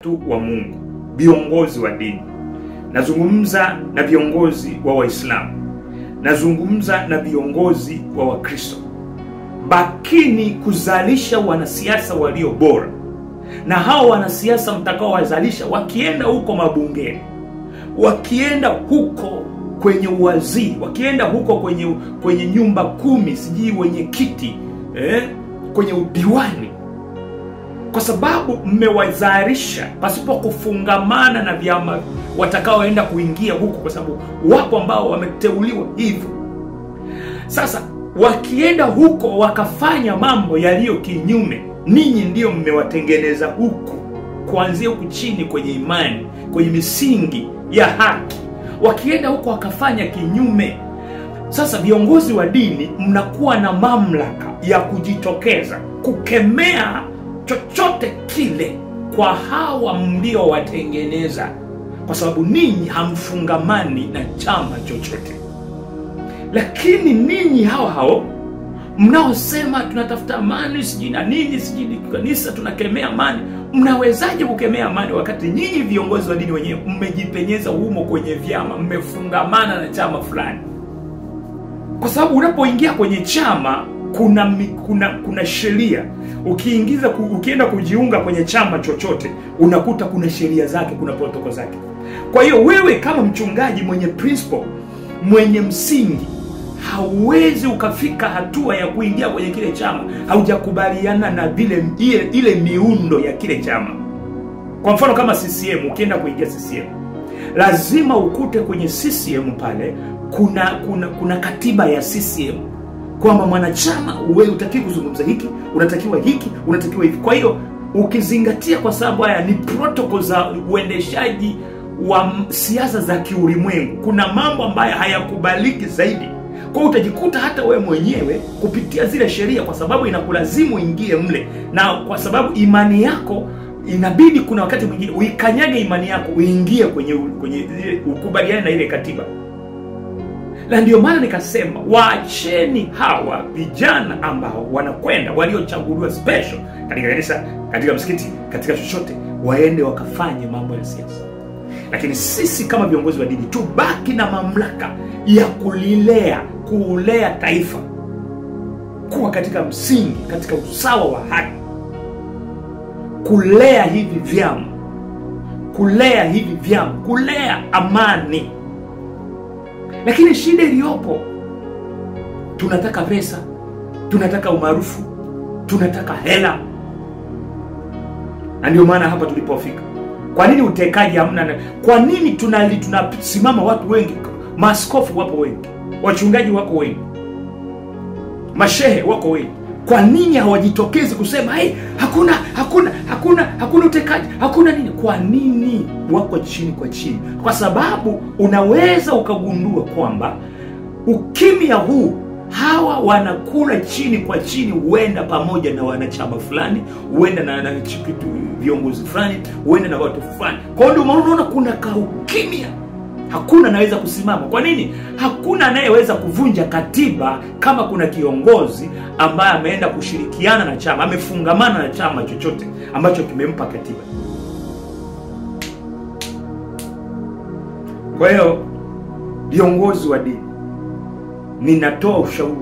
watu wa Mungu, viongozi wa dini. Nazungumza na viongozi wa Waislamu, nazungumza na viongozi wa Wakristo. Bakini kuzalisha wanasiasa walio bora, na hao wanasiasa mtakao wazalisha wakienda huko mabungeni, wakienda huko kwenye uwaziri, wakienda huko kwenye nyumba 10 sijui wenye kiti, kwenye udiwani, kwa sababu mmewazalisha pasipo kufungamana na vyama watakaoenda kuingia huko, kwa sababu wapo ambao wameteuliwa hivyo. Sasa wakienda huko wakafanya mambo yaliyo kinyume, ninyi ndio mmewatengeneza huku, kuanzia huku chini kwenye imani, kwenye misingi ya haki. Wakienda huko wakafanya kinyume, sasa viongozi wa dini mnakuwa na mamlaka ya kujitokeza kukemea chochote kile kwa hawa mlio watengeneza, kwa sababu ninyi hamfungamani na chama chochote. Lakini ninyi hao mnaosema tunatafuta amani sijui na nini sijui kanisa tunakemea amani, mnawezaje kukemea amani wakati nyinyi viongozi wa dini wenyewe mmejipenyeza humo kwenye vyama, mmefungamana na chama fulani? Kwa sababu unapoingia kwenye chama kuna sheria. Ukienda kujiunga kwenye chama chochote unakuta kuna sheria zake, kuna protokoli zake. Kwa hiyo wewe kama mchungaji mwenye principle, mwenye msingi, hauwezi ukafika hatua ya kuingia kwenye kile chama haujakubaliana na ile miundo ya kile chama. Kwa mfano kama CCM, ukienda kuingia CCM lazima ukute kwenye CCM pale kuna katiba ya CCM, kwamba mwanachama wewe utakiwa kuzungumza hiki, unatakiwa hiki, unatakiwa hivi. Kwa hiyo ukizingatia, kwa sababu haya ni protokoli za uendeshaji wa siasa za kiulimwengu, kuna mambo ambayo hayakubaliki zaidi. Kwa hiyo utajikuta hata wewe mwenyewe kupitia zile sheria, kwa sababu inakulazimu ingie mle, na kwa sababu imani yako inabidi kuna wakati mwingine uikanyage imani yako uingie kwenye ukubaliane na ile katiba. Na ndio maana nikasema waacheni hawa vijana ambao wanakwenda, waliochaguliwa special katika kanisa, katika msikiti, katika chochote, waende wakafanye mambo ya siasa. Lakini sisi kama viongozi wa dini tubaki na mamlaka ya kulea taifa kuwa katika msingi, katika usawa wa haki, kulea hivi vyama, kulea amani. Lakini shida iliyopo, tunataka pesa, tunataka umaarufu, tunataka hela. Na ndio maana hapa tulipofika. Kwa nini utekaji hamna? Kwa nini tunasimama watu wengi? Maaskofu wapo wengi, wachungaji wako wengi, mashehe wako wengi. Kwa nini hawajitokezi kusema hakuna utekaji, hakuna nini? Kwa nini wako chini kwa chini? Kwa sababu unaweza ukagundua kwamba ukimya huu, hawa wanakula chini kwa chini, huenda pamoja na wanachama fulani, huenda na viongozi fulani, huenda na watu fulani. Kwa hiyo unaona kuna ukimya, hakuna anaweza kusimama. Kwa nini? Hakuna anayeweza kuvunja katiba kama kuna kiongozi ambaye ameenda kushirikiana na chama, amefungamana na chama chochote ambacho kimempa katiba. Kwa hiyo viongozi wa dini, ninatoa ushauri.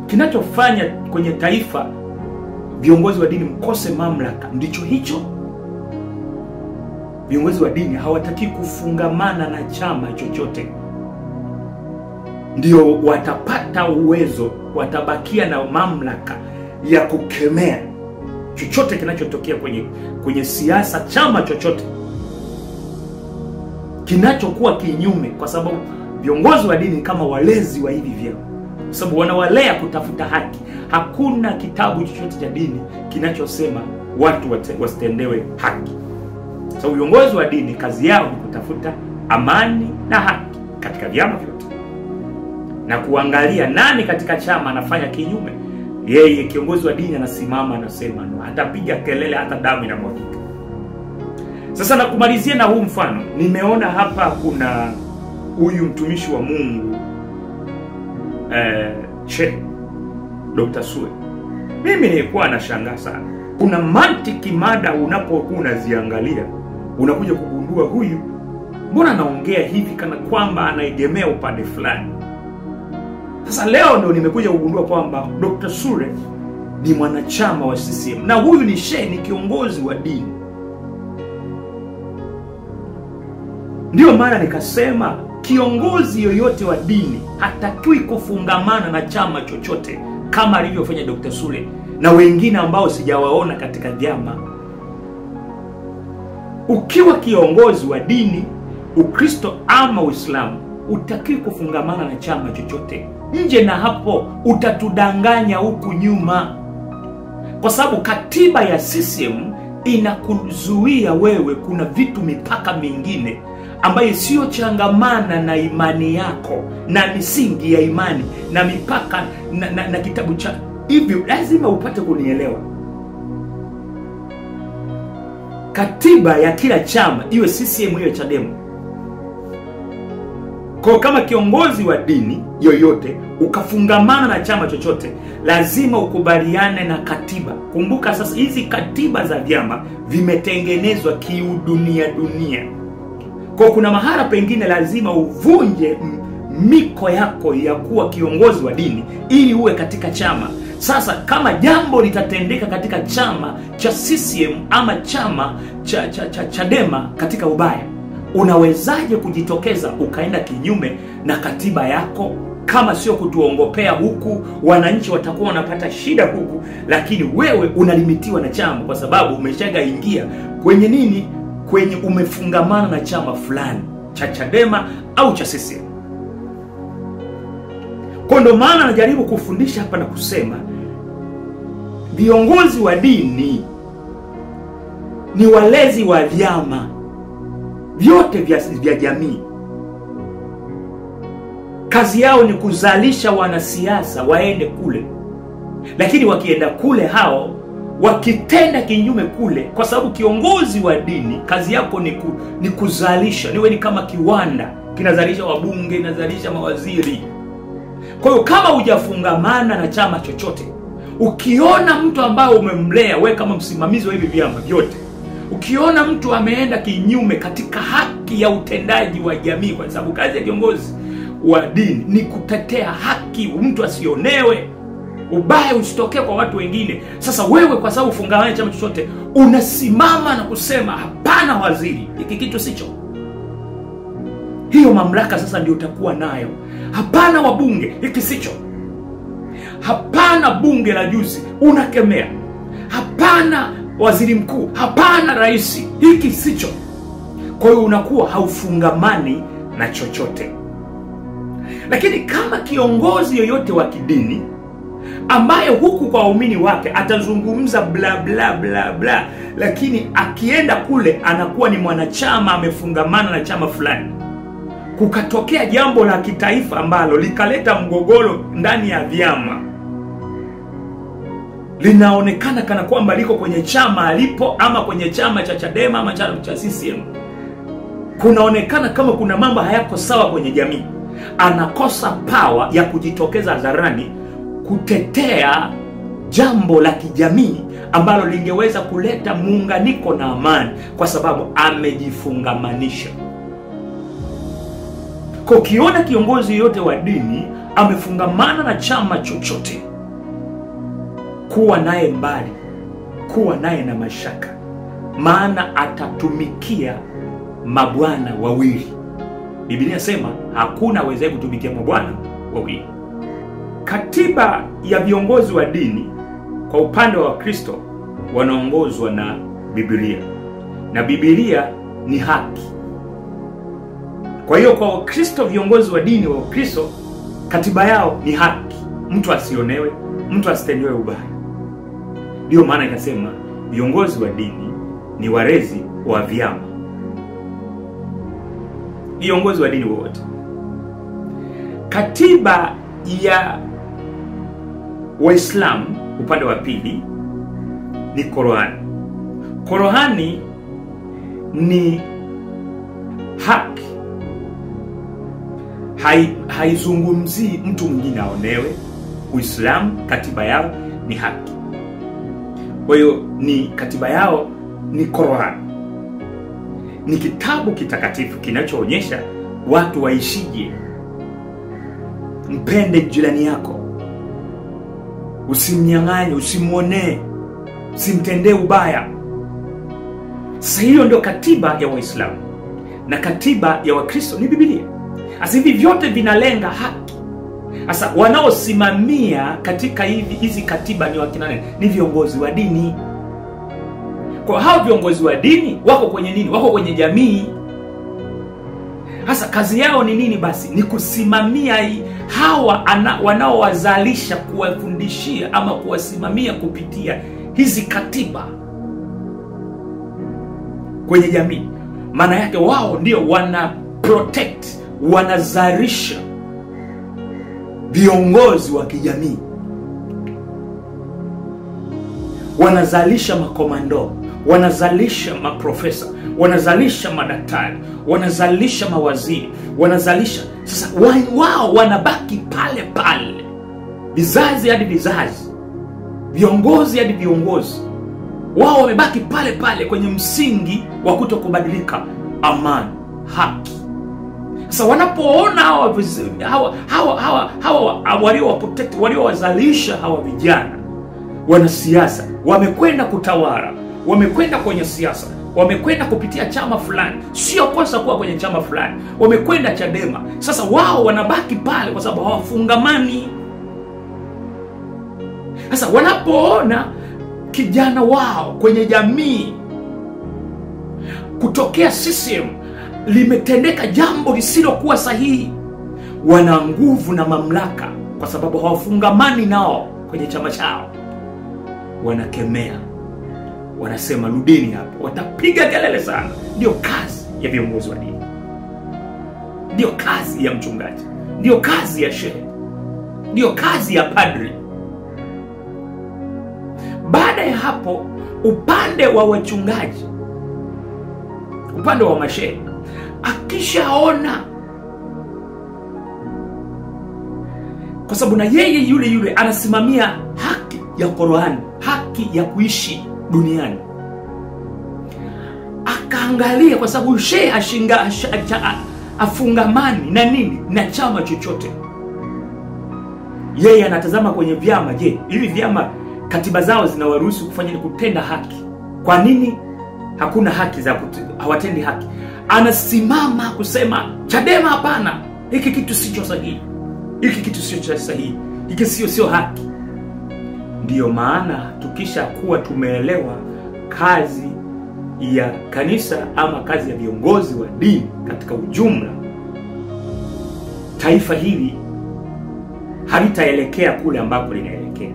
Kinachofanya kwenye taifa viongozi wa dini mkose mamlaka ndicho hicho. Viongozi wa dini hawataki kufungamana na chama chochote, ndio watapata uwezo, watabakia na mamlaka ya kukemea chochote kinachotokea kwenye siasa, chama chochote kinachokuwa kinyume, kwa sababu viongozi wa dini kama walezi wa hivi vyama, kwa sababu wanawalea kutafuta haki. Hakuna kitabu chochote cha dini kinachosema watu wasitendewe haki. Sababu viongozi wa dini kazi yao ni kutafuta amani na haki katika vyama vyote, na kuangalia nani katika chama anafanya kinyume. Yeye kiongozi wa dini anasimama, anasema no, hatapiga kelele hata damu inamwagika. Sasa na kumalizia na huu mfano, nimeona hapa kuna huyu mtumishi wa Mungu Sheikh Dr. Sue. Mimi nilikuwa nashangaa sana. Kuna mantiki mada unapokuwa unaziangalia, unakuja kugundua huyu mbona anaongea hivi kana kwamba anaegemea upande fulani. Sasa leo ndio nimekuja kugundua kwamba Dr. Sule ni mwanachama wa CCM na huyu ni shehe, ni kiongozi wa dini. Ndio maana nikasema kiongozi yoyote wa dini hatakiwi kufungamana na chama chochote kama alivyofanya Dr. Sule na wengine ambao sijawaona katika vyama. Ukiwa kiongozi wa dini, Ukristo ama Uislamu, utakiwi kufungamana na chama chochote. Nje na hapo utatudanganya huku nyuma. Kwa sababu katiba ya CCM inakuzuia wewe, kuna vitu, mipaka mingine ambayo sio changamana na imani yako na misingi ya imani na mipaka na kitabu cha hivyo. Lazima upate kunielewa. Katiba ya kila chama, iwe CCM iwe Chadema, kwa kama kiongozi wa dini yoyote ukafungamana na chama chochote, lazima ukubaliane na katiba. Kumbuka sasa hizi katiba za vyama vimetengenezwa kiudunia dunia. Kwa kuna mahala pengine lazima uvunje miko yako ya kuwa kiongozi wa dini ili uwe katika chama. Sasa kama jambo litatendeka katika chama cha CCM ama chama cha Chadema katika ubaya, unawezaje kujitokeza ukaenda kinyume na katiba yako? Kama sio kutuongopea huku, wananchi watakuwa wanapata shida huku, lakini wewe unalimitiwa na chama kwa sababu umeshaga ingia kwenye nini? Kwenye umefungamana na chama fulani cha Chadema au cha CCM. Kwa ndo maana najaribu kufundisha hapa na kusema viongozi wa dini ni walezi wa vyama vyote vya jamii. Kazi yao ni kuzalisha wanasiasa waende kule, lakini wakienda kule hao wakitenda kinyume kule, kwa sababu kiongozi wa dini kazi yako ni kuzalisha, niwe ni kama kiwanda kinazalisha wabunge, kinazalisha mawaziri. Kwa hiyo kama hujafungamana na chama chochote, ukiona mtu ambaye umemlea wewe kama msimamizi wa hivi vyama vyote, ukiona mtu ameenda kinyume katika haki ya utendaji wa jamii, kwa sababu kazi ya kiongozi wa dini ni kutetea haki, mtu asionewe, ubaya usitokee kwa watu wengine. Sasa wewe kwa sababu ufungamana na chama chochote, unasimama na kusema hapana waziri, hiki kitu sicho. Hiyo mamlaka sasa ndio utakuwa nayo. Hapana wabunge, hiki sicho. Hapana bunge la juzi, unakemea. Hapana waziri mkuu, hapana rais, hiki sicho. Kwa hiyo unakuwa haufungamani na chochote. Lakini kama kiongozi yoyote wa kidini ambaye huku kwa waumini wake atazungumza bla bla bla bla, lakini akienda kule anakuwa ni mwanachama amefungamana na chama fulani, kukatokea jambo la kitaifa ambalo likaleta mgogoro ndani ya vyama, linaonekana kana kwamba liko kwenye chama alipo ama kwenye chama cha Chadema ama chama cha CCM, kunaonekana kama kuna mambo hayako sawa kwenye jamii, anakosa power ya kujitokeza hadharani kutetea jambo la kijamii ambalo lingeweza kuleta muunganiko na amani, kwa sababu amejifungamanisha. Kwa ukiona kiongozi yote wa dini amefungamana na chama chochote, kuwa naye mbali, kuwa naye na mashaka, maana atatumikia mabwana wawili. Biblia inasema hakuna awezaye kutumikia mabwana wawili. Katiba ya viongozi wa dini kwa upande wa Kristo wanaongozwa na Biblia, na Biblia ni haki. Kwa hiyo kwa Kristo, viongozi wa dini wa Kristo, katiba yao ni haki, mtu asionewe, mtu asitendewe ubaya. Ndio maana ikasema viongozi wa dini ni walezi wa vyama. Viongozi wa dini wote. Katiba ya Waislamu upande wa pili ni Qur'ani. Qur'ani ni haki. Haizungumzii mtu mwingine aonewe. Uislamu katiba yao ni haki. Kwa hiyo ni katiba yao ni Qur'an. Ni kitabu kitakatifu kinachoonyesha watu waishije. Mpende jirani yako, usimnyang'anye, usimuonee, usimtendee ubaya. Sasa hiyo ndio katiba ya Waislamu, na katiba ya Wakristo ni Biblia. Sasa hivi vyote vinalenga haki. Sasa wanaosimamia katika hizi katiba ni wakina nani? Ni viongozi wa dini. Kwa hao viongozi wa dini wako kwenye nini? Wako kwenye jamii. Sasa kazi yao ni nini basi? Ni kusimamia hawa wanaowazalisha, kuwafundishia ama kuwasimamia kupitia hizi katiba kwenye jamii. Maana yake wao ndio wana protect, wanazalisha viongozi wa kijamii, wanazalisha makomando, wanazalisha maprofesa, wanazalisha madaktari, wanazalisha mawaziri, wanazalisha. Sasa wao wanabaki pale pale, vizazi hadi vizazi, viongozi hadi viongozi. Wao wamebaki pale pale kwenye msingi wa kutokubadilika, amani, haki. Sasa wanapoona hawa waliowazalisha hawa vijana wanasiasa wamekwenda kutawala, wamekwenda kwenye siasa, wamekwenda kupitia chama fulani, sio kosa kuwa kwenye chama fulani, wamekwenda Chadema. Sasa wao wanabaki pale kwa sababu hawafungamani. Sasa wanapoona kijana wao kwenye jamii, kutokea CCM limetendeka jambo lisilokuwa sahihi, wana nguvu na mamlaka kwa sababu hawafungamani nao kwenye chama chao, wanakemea, wanasema rudini hapo, watapiga kelele sana. Ndio kazi ya viongozi wa dini, ndio kazi ya mchungaji, ndio kazi ya shehe, ndio kazi ya padri. Baada ya hapo, upande wa wachungaji, upande wa mashehe, akishaona, kwa sababu na yeye yule anasimamia haki ya Qur'an, haki ya kuishi duniani, akaangalia, kwa sababu shehe afungamani na nini? Na chama chochote. Yeye anatazama kwenye vyama. Je, hivi vyama katiba zao zinawaruhusu kufanya kutenda haki? Kwa nini hakuna haki za hawatendi haki? Anasimama kusema Chadema hapana, hiki kitu sio sahihi, hiki kitu sio sahihi, hiki sio haki. Ndiyo maana tukisha kuwa tumeelewa kazi ya kanisa ama kazi ya viongozi wa dini katika ujumla, taifa hili halitaelekea kule ambako linaelekea.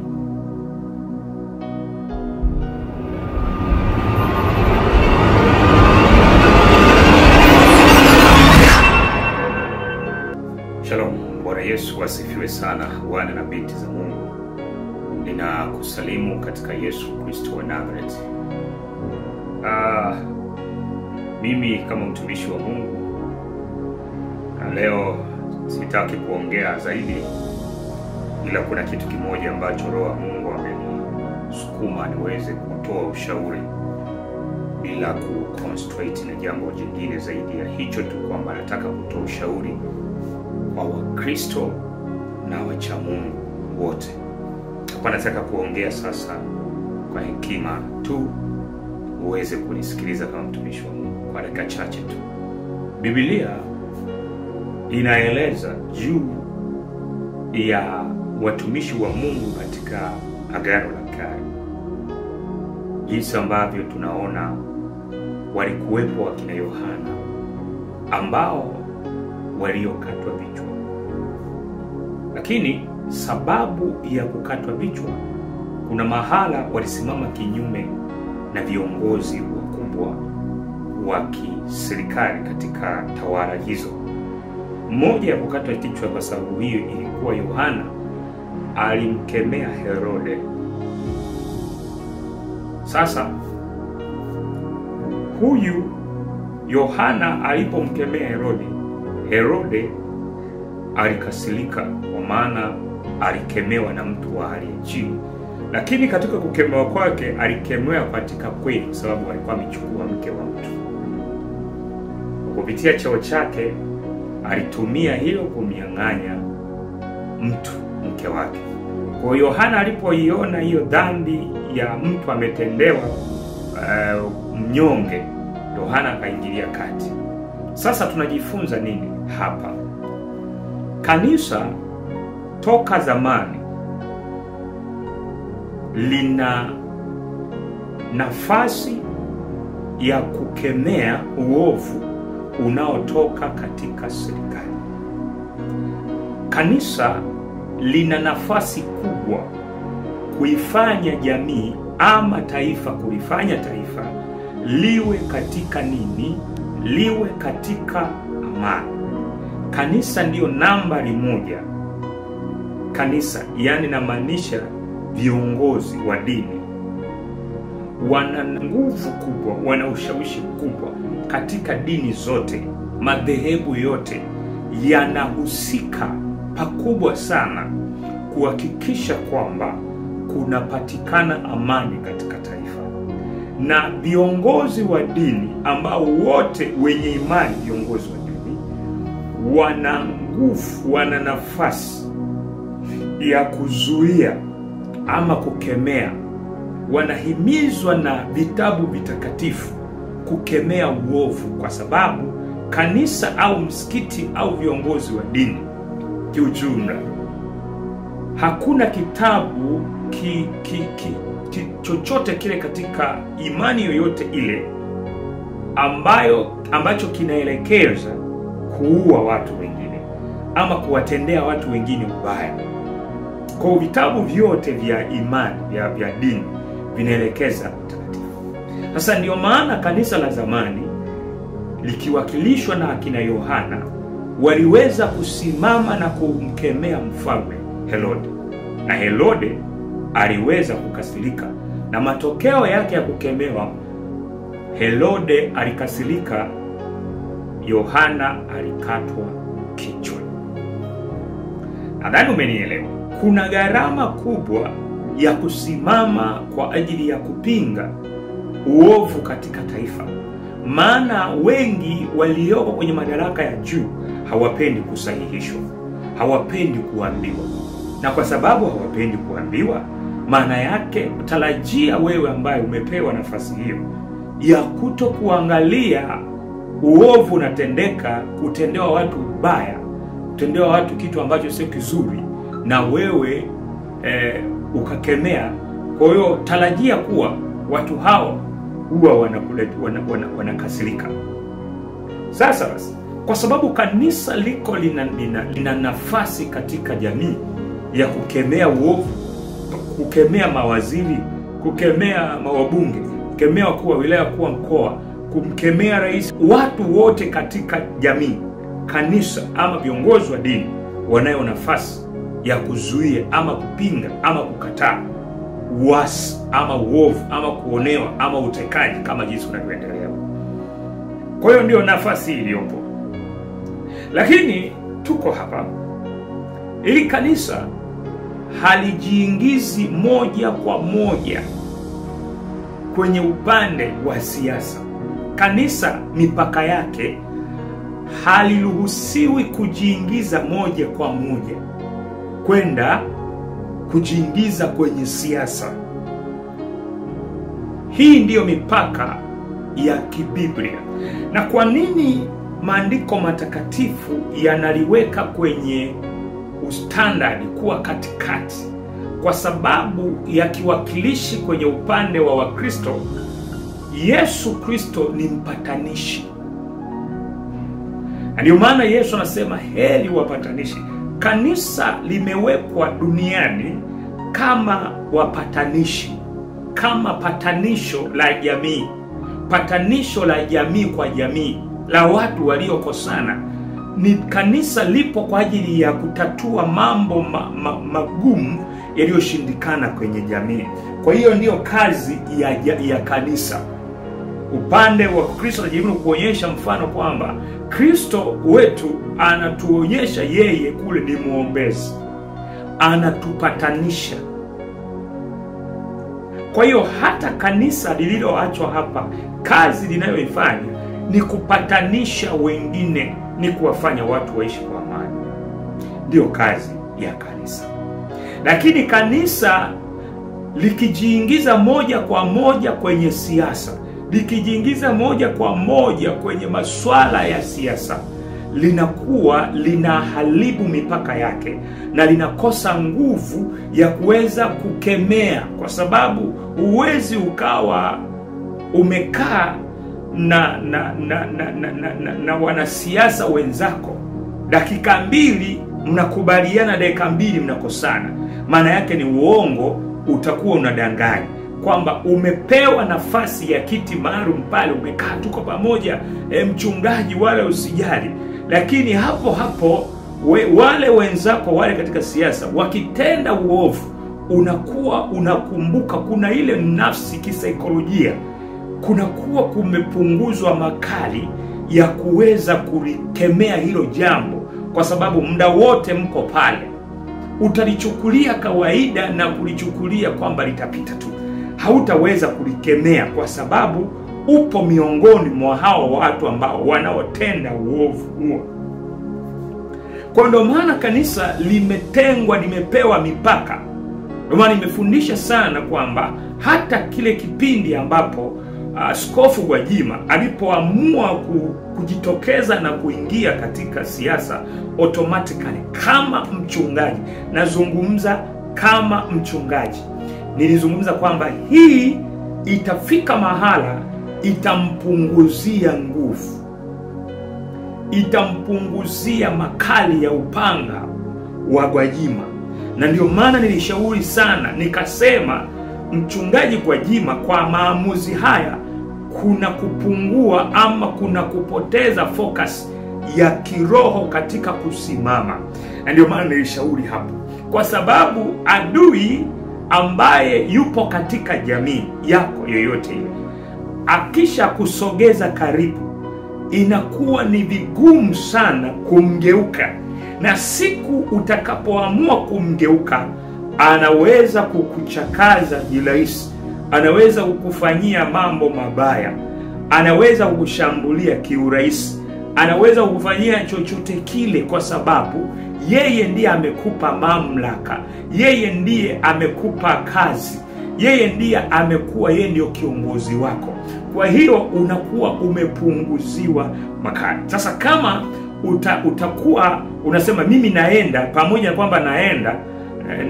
Shalom, Bwana Yesu asifiwe sana. Wana na binti za Mungu, ninakusalimu katika Yesu Kristo wa Nazareti. Mimi kama mtumishi wa Mungu, na leo sitaki kuongea zaidi, ila kuna kitu kimoja ambacho Roho wa Mungu amenisukuma niweze kutoa ushauri bila kuconcentrate na jambo jingine zaidi ya hicho tu, kwamba nataka kutoa ushauri kwa Wakristo na wacha Mungu wote. Hapa nataka kuongea sasa kwa hekima tu, uweze kunisikiliza kama mtumishi wa Mungu kwa dakika chache tu. Biblia inaeleza juu ya watumishi wa Mungu katika Agano la Kale, jinsi ambavyo tunaona walikuwepo wakina Yohana ambao waliokatwa vichwa. Lakini sababu ya kukatwa vichwa, kuna mahala walisimama kinyume na viongozi wakubwa wa kiserikali katika tawala hizo. Mmoja ya kukatwa kichwa kwa sababu hiyo ilikuwa Yohana alimkemea Herode. Sasa huyu Yohana alipomkemea Herode alikasirika, kwa maana alikemewa na mtu wa hali ya chini, Lakini katika kukemewa kwake alikemewa katika kweli, kwa sababu alikuwa amechukua mke wa mtu. Kupitia cheo chake alitumia hilo kumnyang'anya mtu mke wake. Kwa hiyo Yohana alipoiona hiyo dhambi ya mtu ametendewa mnyonge, Yohana akaingilia kati. Sasa tunajifunza nini hapa? Kanisa toka zamani lina nafasi ya kukemea uovu unaotoka katika serikali. Kanisa lina nafasi kubwa kuifanya jamii ama taifa, kulifanya taifa liwe katika nini? Liwe katika amani. Kanisa ndiyo nambari moja. Kanisa, yani namaanisha viongozi wa dini, wana nguvu kubwa, wana ushawishi mkubwa katika dini zote. Madhehebu yote yanahusika pakubwa sana kuhakikisha kwamba kunapatikana amani katika taifa. Na viongozi wa dini ambao wote wenye imani, viongozi wa dini wana nguvu, wana nafasi ya kuzuia ama kukemea. Wanahimizwa na vitabu vitakatifu kukemea uovu, kwa sababu kanisa au msikiti au viongozi wa dini kiujumla, hakuna kitabu chochote kile katika imani yoyote ile ambacho kinaelekeza kuua watu wengine ama kuwatendea watu wengine ubaya. Kwa vitabu vyote vya imani vya dini vinaelekeza utakatifu. Sasa ndio maana kanisa la zamani likiwakilishwa na akina Yohana waliweza kusimama na kumkemea mfalme Herode, na Herode aliweza kukasirika, na matokeo yake ya kukemewa, Herode alikasirika, Yohana alikatwa kichwa. Nadhani umenielewa. Kuna gharama kubwa ya kusimama kwa ajili ya kupinga uovu katika taifa. Maana wengi walioko kwenye madaraka ya juu hawapendi kusahihishwa, hawapendi kuambiwa. Na kwa sababu hawapendi kuambiwa, maana yake utarajia wewe ambaye umepewa nafasi hiyo ya kuto kuangalia uovu unatendeka, kutendewa watu ubaya, kutendewa watu kitu ambacho sio kizuri, na wewe ukakemea. Kwa hiyo tarajia kuwa watu hao huwa wanakasirika. Sasa basi, kwa sababu kanisa liko lina nafasi katika jamii ya kukemea uovu, kukemea mawaziri, kukemea mawabunge, kukemea wakuu wa wilaya, wakuu wa mkoa, kumkemea rais, watu wote katika jamii, kanisa ama viongozi wa dini wanayo nafasi ya kuzuia ama kupinga ama kukataa uasi ama uovu ama kuonewa ama utekaji kama jinsi unavyoendelea. Kwa hiyo ndio nafasi iliyopo. Lakini tuko hapa ili kanisa halijiingizi moja kwa moja kwenye upande wa siasa. Kanisa mipaka yake haliruhusiwi kujiingiza moja kwa moja kwenda kujiingiza kwenye siasa. Hii ndiyo mipaka ya kibiblia. Na kwa nini maandiko matakatifu yanaliweka kwenye ustandard kuwa katikati? Kwa sababu ya kiwakilishi kwenye upande wa Wakristo, Yesu Kristo ni mpatanishi. Ndio maana Yesu anasema heri wapatanishi. Kanisa limewekwa duniani kama wapatanishi, kama patanisho la jamii, patanisho la jamii kwa jamii, la watu waliokosana. Ni kanisa lipo kwa ajili ya kutatua mambo magumu yaliyoshindikana kwenye jamii. Kwa hiyo ndiyo kazi ya kanisa. Upande wa Kristo anajaribu kuonyesha mfano kwamba Kristo wetu anatuonyesha yeye kule ni muombezi, anatupatanisha. Kwa hiyo hata kanisa lililoachwa hapa, kazi linayoifanya ni kupatanisha wengine, ni kuwafanya watu waishi kwa amani. Ndio kazi ya kanisa. Lakini kanisa likijiingiza moja kwa moja kwenye siasa, likijiingiza moja kwa moja kwenye masuala ya siasa, linakuwa linaharibu mipaka yake na linakosa nguvu ya kuweza kukemea, kwa sababu huwezi ukawa umekaa na wanasiasa wenzako dakika mbili mnakubaliana, dakika mbili mnakosana. Maana yake ni uongo, utakuwa unadanganya kwamba umepewa nafasi ya kiti maalum pale, umekaa tuko pamoja, mchungaji, wala usijali. Lakini hapo hapo wale wenzako wale katika siasa wakitenda uovu, unakuwa unakumbuka, kuna ile nafsi kisaikolojia, kunakuwa kumepunguzwa makali ya kuweza kulikemea hilo jambo, kwa sababu muda wote mko pale. Utalichukulia kawaida na kulichukulia kwamba litapita tu, hautaweza kulikemea kwa sababu upo miongoni mwa hao watu ambao wanaotenda uovu huo. Kwa ndo maana kanisa limetengwa, limepewa mipaka. Ndio maana nimefundisha sana kwamba hata kile kipindi ambapo Askofu Gwajima alipoamua kujitokeza na kuingia katika siasa automatically kama mchungaji, nazungumza kama mchungaji, nilizungumza kwamba hii itafika mahala itampunguzia nguvu, itampunguzia makali ya upanga wa Gwajima. Na ndio maana nilishauri sana, nikasema mchungaji Gwajima kwa maamuzi haya kuna kupungua ama kuna kupoteza focus ya kiroho katika kusimama. Na ndio maana nilishauri hapo, kwa sababu adui ambaye yupo katika jamii yako yoyote ile, akisha kusogeza karibu, inakuwa ni vigumu sana kumgeuka. Na siku utakapoamua kumgeuka, anaweza kukuchakaza jirahisi, anaweza kukufanyia mambo mabaya, anaweza kukushambulia kiurahisi, anaweza kukufanyia chochote kile, kwa sababu yeye ndiye amekupa mamlaka, yeye ndiye amekupa kazi, yeye ndiye amekuwa, yeye ndio kiongozi wako. Kwa hiyo unakuwa umepunguziwa makali. Sasa kama utakuwa unasema mimi naenda, pamoja na kwamba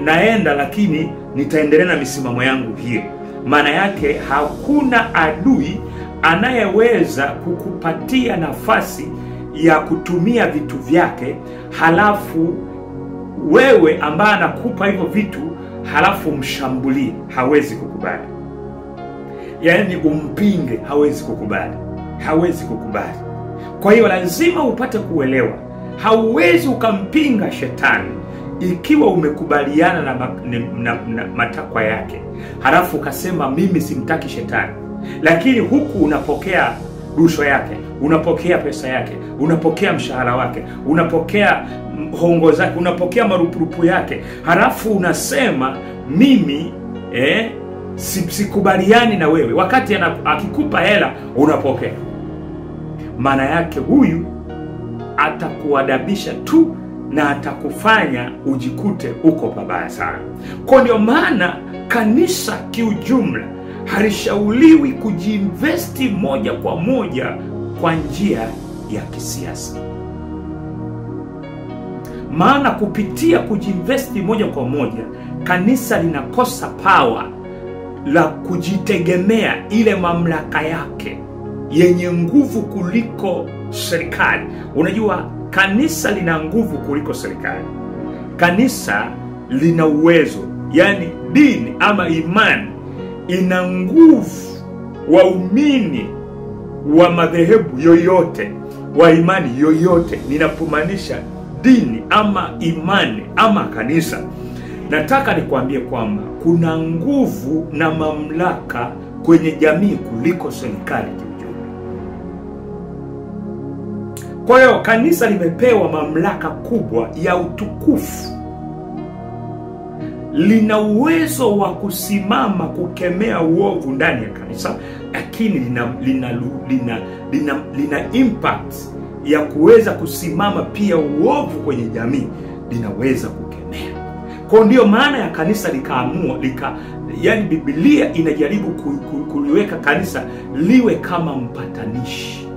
naenda lakini nitaendelea na misimamo yangu hiyo, maana yake hakuna adui anayeweza kukupatia nafasi ya kutumia vitu vyake, halafu wewe ambaye anakupa hivyo vitu halafu mshambulie. Hawezi kukubali. Yaani umpinge, hawezi kukubali. Hawezi kukubali. Kwa hiyo lazima upate kuelewa, hauwezi ukampinga shetani ikiwa umekubaliana na matakwa yake, halafu ukasema mimi simtaki shetani, lakini huku unapokea rushwa yake, unapokea pesa yake, unapokea mshahara wake, unapokea hongo zake, unapokea marupurupu yake, halafu unasema mimi sikubaliani na wewe, wakati akikupa hela unapokea. Maana yake huyu atakuadabisha tu na atakufanya ujikute uko pabaya sana. Kwa ndio maana kanisa kiujumla halishauriwi kujiinvesti moja kwa moja kwa njia ya kisiasa. Maana kupitia kujiinvesti moja kwa moja, kanisa linakosa power la kujitegemea, ile mamlaka yake yenye nguvu kuliko serikali. Unajua kanisa lina nguvu kuliko serikali. Kanisa lina uwezo, yani dini ama imani ina nguvu. Waumini wa madhehebu yoyote, wa imani yoyote, ninapomaanisha dini ama imani ama kanisa, nataka nikwambie kwamba kuna nguvu na mamlaka kwenye jamii kuliko serikali kiujumla. Kwa hiyo kanisa limepewa mamlaka kubwa ya utukufu. lina uwezo wa kusimama kukemea uovu ndani ya kanisa, lakini lina impact ya kuweza kusimama pia uovu kwenye jamii, linaweza kukemea. Kwa ndio maana ya kanisa likaamua yani Biblia inajaribu kuliweka kanisa liwe kama mpatanishi.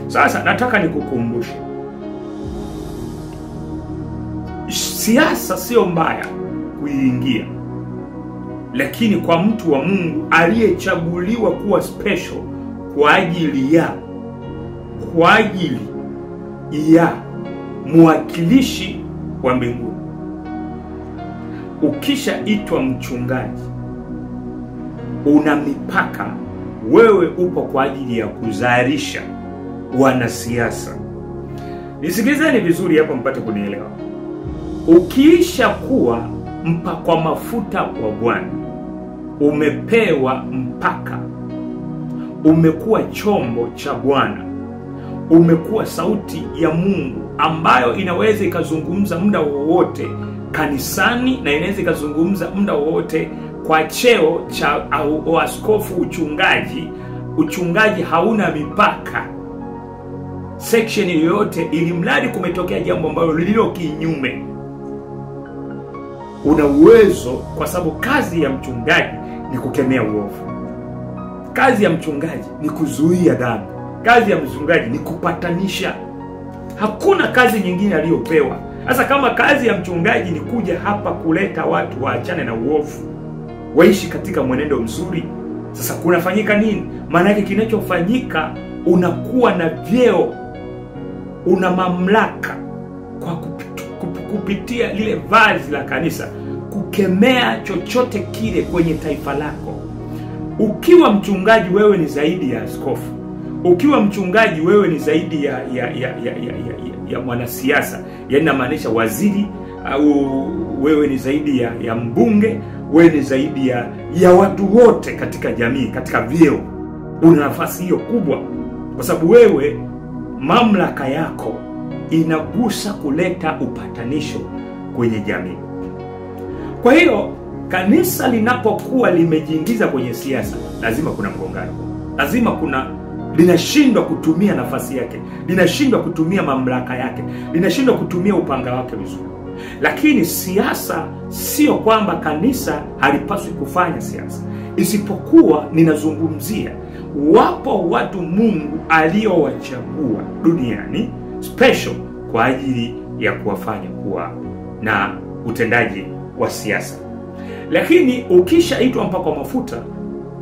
Sasa nataka nikukumbushe, siasa sio mbaya kuingia, lakini kwa mtu wa Mungu aliyechaguliwa kuwa special kwa ajili ya mwakilishi wa mbinguni. Ukishaitwa mchungaji, una mipaka. Wewe upo kwa ajili ya kuzalisha wanasiasa. Nisikilizeni vizuri hapa mpate kunielewa. Ukiisha kuwa mpakwa mafuta wa Bwana, umepewa mpaka, umekuwa chombo cha Bwana, umekuwa sauti ya Mungu ambayo inaweza ikazungumza muda wowote kanisani, na inaweza ikazungumza muda wowote kwa cheo cha askofu, uchungaji. Uchungaji hauna mipaka section yoyote, ili mradi kumetokea jambo ambalo lililo kinyume, una uwezo, kwa sababu kazi ya mchungaji ni kukemea uovu. Kazi ya mchungaji ni kuzuia dhambi. Kazi ya mchungaji ni kupatanisha. Hakuna kazi nyingine aliyopewa. Sasa kama kazi ya mchungaji ni kuja hapa kuleta watu waachane na uovu, waishi katika mwenendo mzuri, sasa kunafanyika nini? Maana yake kinachofanyika, unakuwa na vyeo, una mamlaka kwa kupitia lile vazi la kanisa kukemea chochote kile kwenye taifa lako. Ukiwa mchungaji, wewe ni zaidi ya askofu. Ukiwa mchungaji, wewe ni zaidi ya mwanasiasa. Yaani namaanisha waziri, au wewe ni zaidi ya mbunge, wewe ni zaidi ya watu wote katika jamii, katika vyeo. Una nafasi hiyo kubwa kwa sababu wewe mamlaka yako inagusa kuleta upatanisho kwenye jamii. Kwa hiyo kanisa linapokuwa limejiingiza kwenye siasa, lazima kuna mgongano. Lazima linashindwa kutumia nafasi yake, linashindwa kutumia mamlaka yake, linashindwa kutumia upanga wake vizuri. Lakini siasa sio kwamba kanisa halipaswi kufanya siasa, isipokuwa ninazungumzia wapo watu Mungu aliowachagua duniani special kwa ajili ya kuwafanya kuwa na utendaji wa siasa. Lakini ukishaitwa mpakwa mafuta,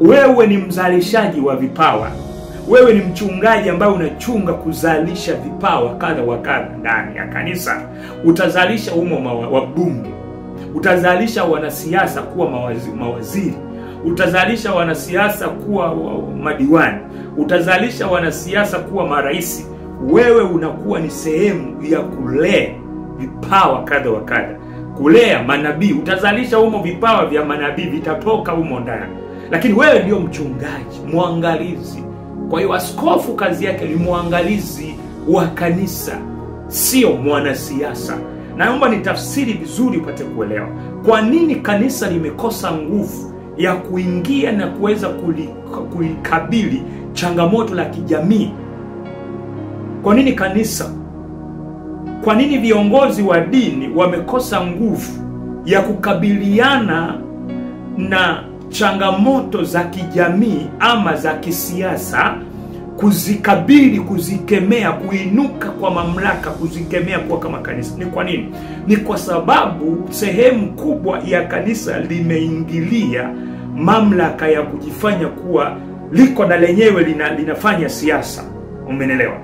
wewe ni mzalishaji wa vipawa. Wewe ni mchungaji ambaye unachunga kuzalisha vipawa kadha wa kadha ndani ya kanisa. Utazalisha wa bunge, utazalisha wanasiasa kuwa mawaziri, utazalisha wanasiasa kuwa madiwani, utazalisha wanasiasa kuwa marais. Wewe unakuwa ni sehemu ya kulea vipawa kadha wa kadha, kulea manabii. Utazalisha vipawa vya manabii, vitatoka ndani. Lakini wewe ndio mchungaji, mwangalizi. Kwa hiyo askofu kazi yake ni mwangalizi wa kanisa, sio mwanasiasa. Naomba nitafsiri vizuri upate kuelewa kwa nini kanisa limekosa nguvu ya kuingia na kuweza kulikabili changamoto la kijamii. Kwa nini kanisa, kwa nini viongozi wa dini wamekosa nguvu ya kukabiliana na changamoto za kijamii ama za kisiasa, kuzikabili, kuzikemea, kuinuka kwa mamlaka, kuzikemea kwa kama kanisa? Ni kwa nini? Ni kwa sababu sehemu kubwa ya kanisa limeingilia mamlaka ya kujifanya kuwa liko na lenyewe linafanya siasa. Umeelewa?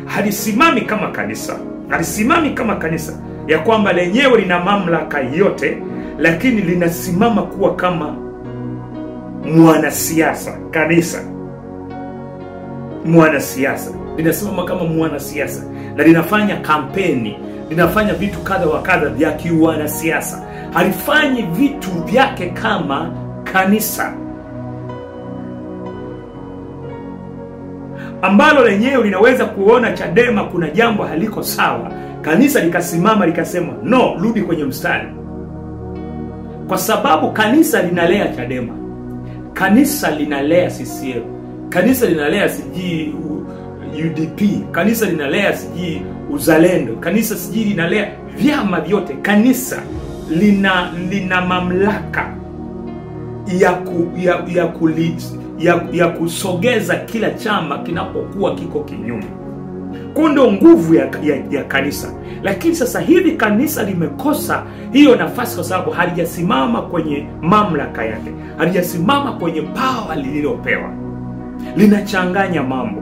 Halisimami kama kanisa. Halisimami kama kanisa ya kwamba lenyewe lina mamlaka yote, lakini linasimama kuwa kama mwanasiasa. Kanisa mwanasiasa linasimama kama mwanasiasa na linafanya kampeni, linafanya vitu kadha wa kadha vya kiwanasiasa. Halifanyi vitu vyake kama kanisa ambalo lenyewe linaweza kuona Chadema kuna jambo haliko sawa, kanisa likasimama likasema no, rudi kwenye mstari. Kwa sababu kanisa linalea Chadema, kanisa linalea CCM, kanisa linalea siji UDP, kanisa linalea siji Uzalendo, kanisa siji linalea vyama vyote. Kanisa lina mamlaka ya kusogeza kila chama kinapokuwa kiko kinyume. Kwa ndio nguvu ya kanisa. Lakini sasa hivi kanisa limekosa hiyo nafasi kwa sababu halijasimama kwenye mamlaka yake, halijasimama kwenye power lililopewa. Linachanganya mambo.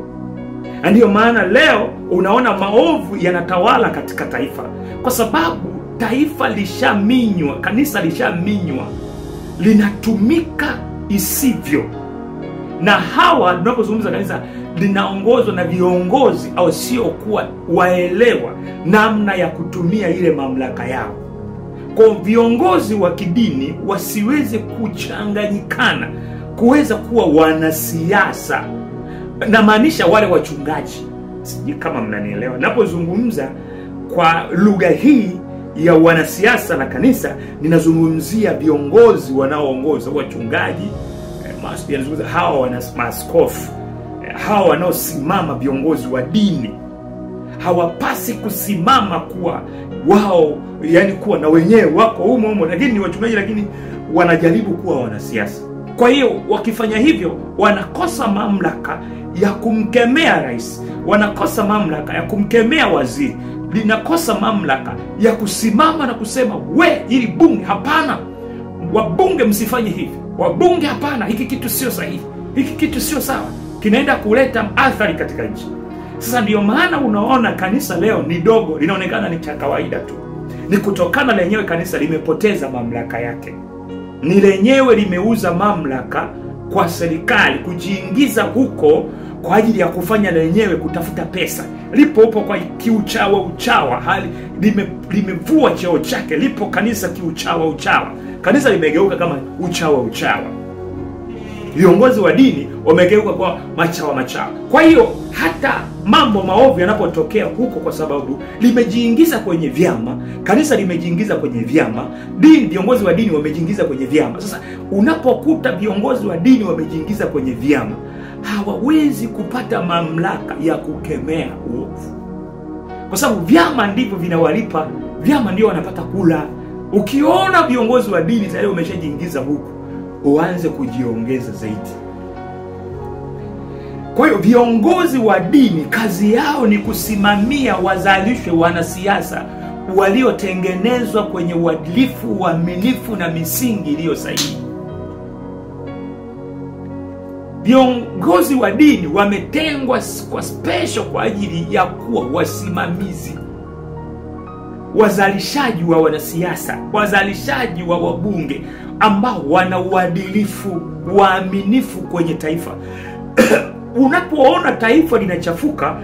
Ndio maana leo unaona maovu yanatawala katika taifa, kwa sababu taifa lishaminywa, kanisa lishaminywa, linatumika isivyo. Na hawa tunapozungumza kanisa linaongozwa na viongozi au sio kuwa waelewa namna ya kutumia ile mamlaka yao. Kwa viongozi wa kidini wasiweze kuchanganyikana kuweza kuwa wanasiasa. Na maanisha wale wachungaji. Sijui kama mnanielewa. Napozungumza kwa lugha hii ya wanasiasa na kanisa, ninazungumzia viongozi wanaoongoza, wachungaji, ninazungumza hawa maaskofu, hawa wanaosimama, viongozi wa dini. Hawapasi kusimama kuwa wao, yani kuwa na wenyewe wako humo, lakini ni wachungaji, lakini wanajaribu kuwa wanasiasa. Kwa hiyo wakifanya hivyo wanakosa mamlaka ya kumkemea rais, wanakosa mamlaka ya kumkemea waziri, linakosa mamlaka ya kusimama na kusema we, ili bunge hapana, wabunge msifanye hivi, wabunge hapana, hiki kitu sio sahihi, hiki kitu sio sawa, kinaenda kuleta athari katika nchi. Sasa ndio maana unaona kanisa leo ni dogo, linaonekana ni cha kawaida tu. Ni kutokana lenyewe kanisa limepoteza mamlaka yake. Ni lenyewe limeuza mamlaka kwa serikali, kujiingiza huko kwa ajili ya kufanya lenyewe kutafuta pesa. Lipo upo kwa uchawa, hali limevua cheo chake, lipo kanisa uchawa. Kanisa limegeuka kama uchawa. Viongozi wa dini wamegeuka kwa machawa. Kwa hiyo hata mambo maovu yanapotokea huko, kwa sababu limejiingiza kwenye vyama, kanisa limejiingiza kwenye vyama, viongozi wa dini wamejiingiza kwenye vyama. Sasa unapokuta viongozi wa dini wamejiingiza kwenye vyama, hawawezi kupata mamlaka ya kukemea uovu, kwa sababu vyama ndivyo vinawalipa, vyama ndio wanapata kula. Ukiona viongozi wa dini tayari wameshajiingiza huko, uanze kujiongeza zaidi. Kwa hiyo viongozi wa dini kazi yao ni kusimamia wazalishwe wanasiasa waliotengenezwa kwenye uadilifu, uaminifu na misingi iliyo sahihi. Viongozi wa dini wametengwa kwa special kwa ajili ya kuwa wasimamizi, wazalishaji wa wanasiasa, wazalishaji wa wabunge ambao wana uadilifu, waaminifu kwenye taifa. Unapoona taifa linachafuka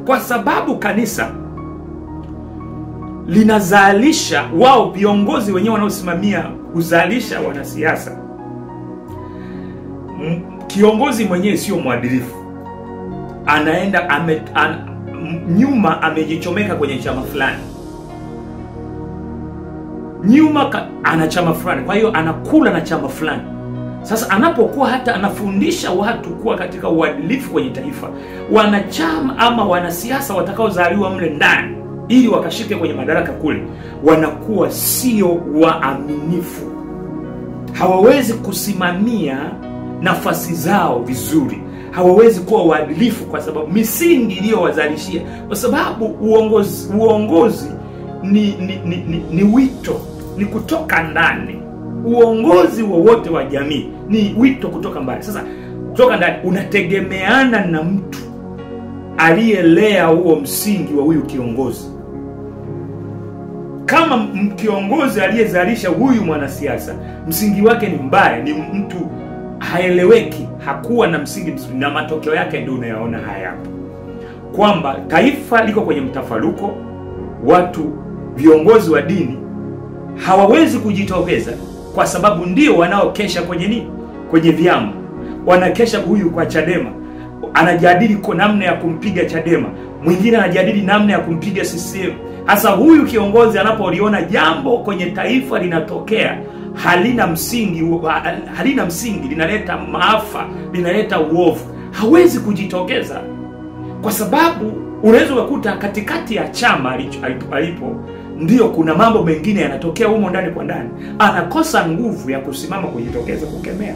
kwa sababu kanisa linazalisha, wao viongozi wenyewe wanaosimamia kuzalisha wanasiasa, kiongozi mwenyewe sio mwadilifu, anaenda nyuma amejichomeka kwenye chama fulani, nyuma ana chama fulani, kwa hiyo anakula na chama fulani. Sasa anapokuwa hata anafundisha watu kuwa katika uadilifu kwenye taifa, wanachama ama wanasiasa watakaozaliwa mle ndani ili wakashike kwenye madaraka kule, wanakuwa sio waaminifu, hawawezi kusimamia nafasi zao vizuri, hawawezi kuwa waadilifu kwa sababu misingi iliyowazalishia. Kwa sababu uongozi ni wito, ni kutoka ndani. Uongozi wowote wa jamii ni wito kutoka mbali. Sasa kutoka ndani unategemeana na mtu aliyelea huo msingi wa huyu kiongozi. Kama kiongozi aliyezalisha huyu mwanasiasa msingi wake ni mbaya, ni mtu haeleweki, hakuwa na msingi mzuri, na matokeo yake ndio unayaona haya hapa, kwamba taifa liko kwenye mtafaruko. Watu, viongozi wa dini hawawezi kujitokeza kwa sababu ndio wanaokesha kwenye vyama. Wanakesha, huyu kwa Chadema anajadili kwa namna ya kumpiga Chadema, mwingine anajadili namna ya kumpiga CCM. Hasa huyu kiongozi anapoliona jambo kwenye taifa linatokea halina msingi, linaleta maafa, linaleta uovu, hawezi kujitokeza, kwa sababu unaweza kukuta katikati ya chama alipo ndio kuna mambo mengine yanatokea humo ndani kwa ndani, anakosa nguvu ya kusimama kujitokeza kukemea.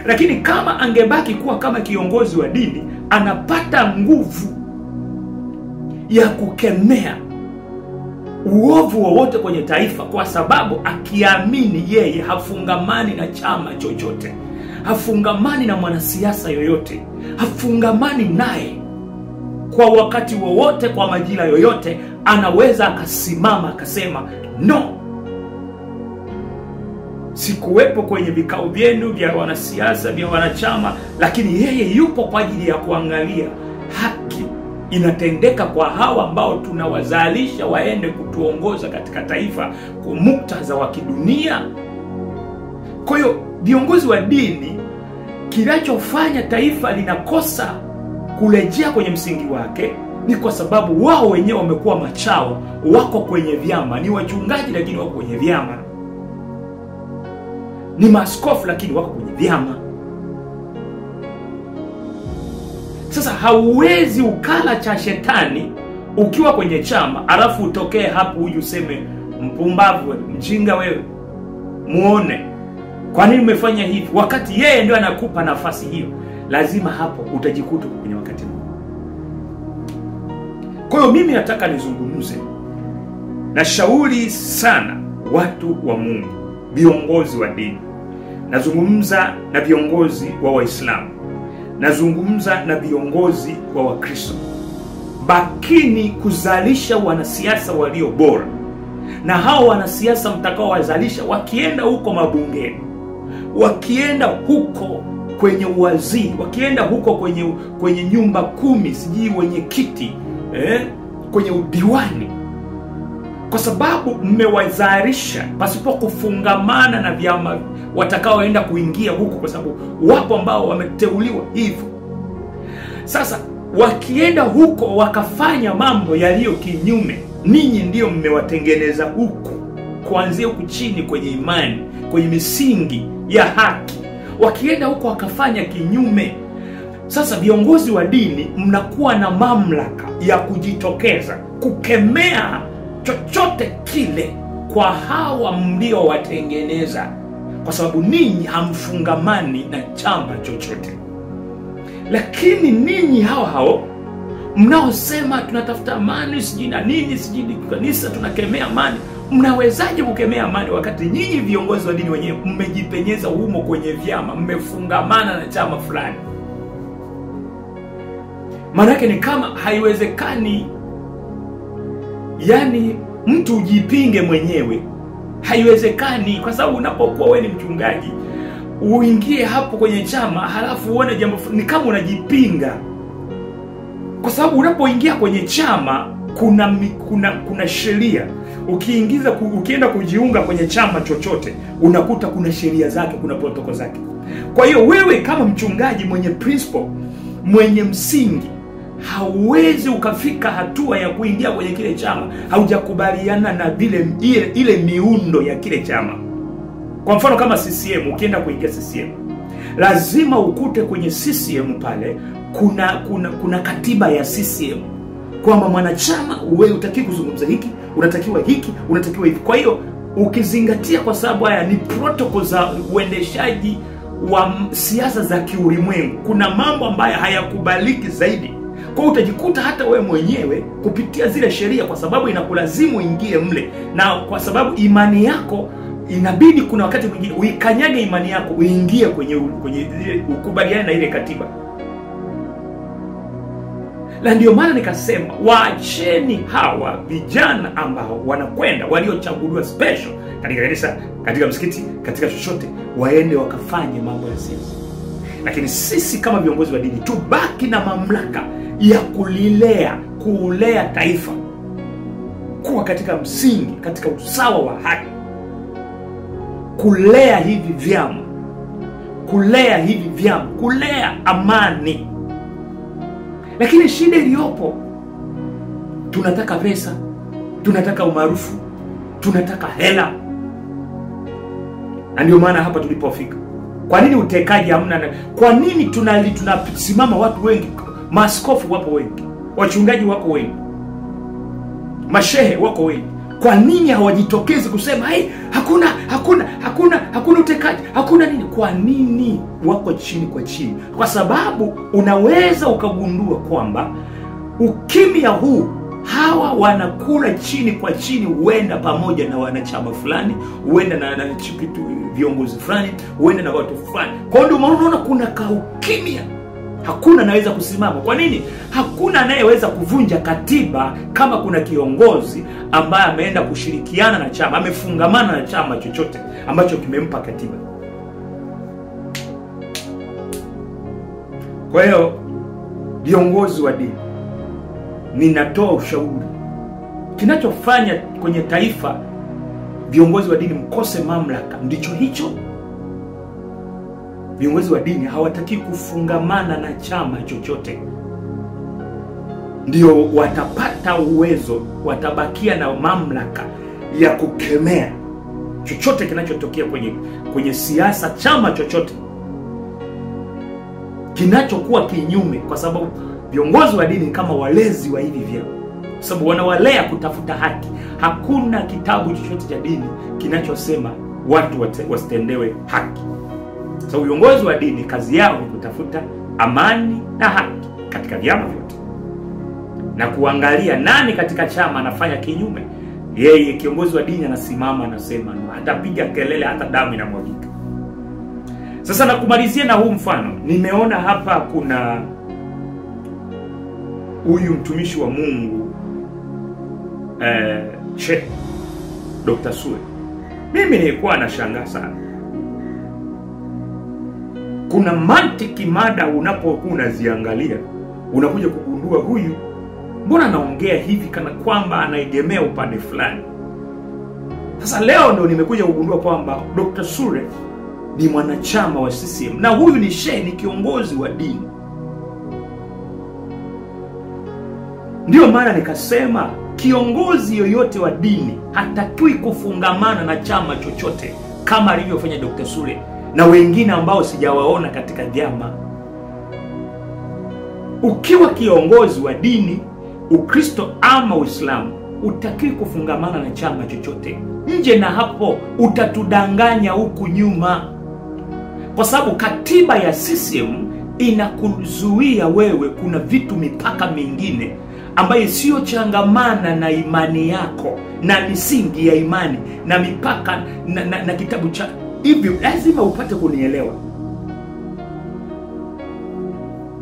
Lakini kama angebaki kuwa kama kiongozi wa dini, anapata nguvu ya kukemea uovu wowote kwenye taifa, kwa sababu akiamini yeye hafungamani na chama chochote, hafungamani na mwanasiasa yoyote, hafungamani naye. Kwa wakati wowote, kwa majira yoyote, anaweza akasimama akasema no, sikuwepo kwenye vikao vyenu vya wanasiasa, vya wanachama, lakini yeye yupo kwa ajili ya kuangalia haki inatendeka kwa hawa ambao tunawazalisha waende kutuongoza katika taifa kwa muktadha wa kidunia. Kwa hiyo viongozi wa dini, kinachofanya taifa linakosa kurejea kwenye msingi wake ni kwa sababu wao wenyewe wamekuwa machawa, wako kwenye vyama, ni wachungaji lakini wako kwenye vyama, ni maaskofu lakini wako kwenye vyama. Sasa hauwezi ukala cha shetani ukiwa kwenye chama, alafu utokee hapo uje useme mpumbavu, mjinga wewe, muone kwa nini umefanya hivi, wakati yeye ndio anakupa nafasi hiyo. Lazima hapo utajikuta kwenye wakati huu. Kwa hiyo mimi nataka nizungumze, na shauri sana watu wa Mungu, viongozi wa dini. Nazungumza na viongozi wa Waislamu, nazungumza na viongozi wa Wakristo. Bakini kuzalisha wanasiasa walio bora, na hao wanasiasa mtakao wazalisha wakienda huko mabungeni, wakienda huko kwenye uwaziri, wakienda huko kwenye nyumba 10, sijui wenye kiti, kwenye udiwani, kwa sababu mmewazalisha pasipo kufungamana na vyama watakaoenda kuingia huko, kwa sababu wapo ambao wameteuliwa hivyo. Sasa wakienda huko wakafanya mambo yaliyo kinyume, ninyi ndio mmewatengeneza huko, kuanzia huku chini kwenye imani, kwenye misingi ya haki. Wakienda huko wakafanya kinyume, sasa viongozi wa dini mnakuwa na mamlaka ya kujitokeza kukemea chochote kile kwa hawa mlio watengeneza, kwa sababu ninyi hamfungamani na chama chochote. Lakini ninyi hao mnaosema tunatafuta amani, sijui na nini, sijui kanisa tunakemea amani, mnawezaje kukemea amani wakati nyinyi viongozi wa dini wenyewe mmejipenyeza humo kwenye vyama, mmefungamana na chama fulani? Maana yake ni kama haiwezekani, yani mtu ujipinge mwenyewe, haiwezekani. Kwa sababu unapokuwa wewe ni mchungaji, uingie hapo kwenye chama halafu uone jambo, ni kama unajipinga. Kwa sababu unapoingia kwenye chama kuna sheria. Ukienda kujiunga kwenye chama chochote, unakuta kuna sheria zake, kuna protokoli zake. Kwa hiyo wewe kama mchungaji mwenye principle, mwenye msingi, hauwezi ukafika hatua ya kuingia kwenye kile chama haujakubaliana na ile miundo ya kile chama. Kwa mfano kama CCM, ukienda kuingia CCM, lazima ukute kwenye CCM pale kuna katiba ya CCM, kwamba mwanachama wewe utaki kuzungumza hiki, unatakiwa hiki, unatakiwa hivi. Kwa hiyo ukizingatia, kwa sababu haya ni protokoli za uendeshaji wa siasa za kiulimwengu, kuna mambo ambayo hayakubaliki zaidi. Kwa hiyo utajikuta hata wewe mwenyewe kupitia zile sheria, kwa sababu inakulazimu ingie mle, na kwa sababu imani yako inabidi kuna wakati mwingine uikanyage imani yako uingie kwenye ukubaliane na ile katiba. Na ndio maana nikasema waacheni hawa vijana ambao wanakwenda, waliochaguliwa special katika kanisa, katika msikiti, katika chochote, waende wakafanye mambo ya siasa. Lakini sisi kama viongozi wa dini tubaki na mamlaka ya kulea taifa kuwa katika msingi, katika usawa wa haki, kulea hivi vyama, kulea amani. Lakini shida iliyopo tunataka pesa, tunataka umaarufu, tunataka hela. Na ndio maana hapa tulipofika. Kwa nini utekaji hamna? Kwa nini tunasimama watu wengi? Maaskofu wapo wengi, wachungaji wako wengi, mashehe wako wengi. Kwa nini hawajitokezi kusema hakuna utekaji, hakuna nini? Kwa nini wako chini kwa chini? Kwa sababu unaweza ukagundua kwamba ukimya huu, hawa wanakula chini kwa chini, huenda pamoja na wanachama fulani, huenda na viongozi fulani, huenda na watu fulani. Kwa ndio unaona kuna kaukimya. Hakuna anaweza kusimama. Kwa nini? Hakuna anayeweza kuvunja katiba kama kuna kiongozi ambaye ameenda kushirikiana na chama, amefungamana na chama chochote ambacho kimempa katiba. Kwa hiyo viongozi wa dini, ninatoa ushauri. Kinachofanya kwenye taifa viongozi wa dini mkose mamlaka ndicho hicho. Viongozi wa dini hawataki kufungamana na chama chochote. Ndio watapata uwezo, watabakia na mamlaka ya kukemea chochote kinachotokea kwenye siasa, chama chochote kinachokuwa kinyume, kwa sababu viongozi wa dini kama walezi wa hivi vyao, sababu wanawalea kutafuta haki. Hakuna kitabu chochote cha dini kinachosema watu wasitendewe haki. So viongozi wa dini kazi yao ni kutafuta amani na haki katika vyama vyote, na kuangalia nani katika chama anafanya kinyume. Yeye kiongozi wa dini anasimama, anasema, hatapiga kelele hata damu inamwagika. Sasa nakumalizia na huu mfano. Nimeona hapa kuna huyu mtumishi wa Mungu Sheikh Dr. Sule. Mimi nilikuwa nashangaa sana. Kuna mantiki mada unapokuwa unaziangalia, unakuja kugundua huyu mbona anaongea hivi kana kwamba anaegemea upande fulani. Sasa leo ndio nimekuja kugundua kwamba Dr. Sule ni mwanachama wa CCM na huyu ni shehe, ni kiongozi wa dini. Ndio maana nikasema kiongozi yoyote wa dini hatakiwi kufungamana na chama chochote kama alivyofanya Dr. Sule na wengine ambao sijawaona katika vyama. Ukiwa kiongozi wa dini, Ukristo ama Uislamu, utakiwi kufungamana na chama chochote. Nje na hapo utatudanganya huku nyuma. Kwa sababu katiba ya CCM inakuzuia wewe, kuna vitu, mipaka mingine ambayo sio changamana na imani yako na misingi ya imani na mipaka na kitabu cha hivyo. Lazima upate kunielewa.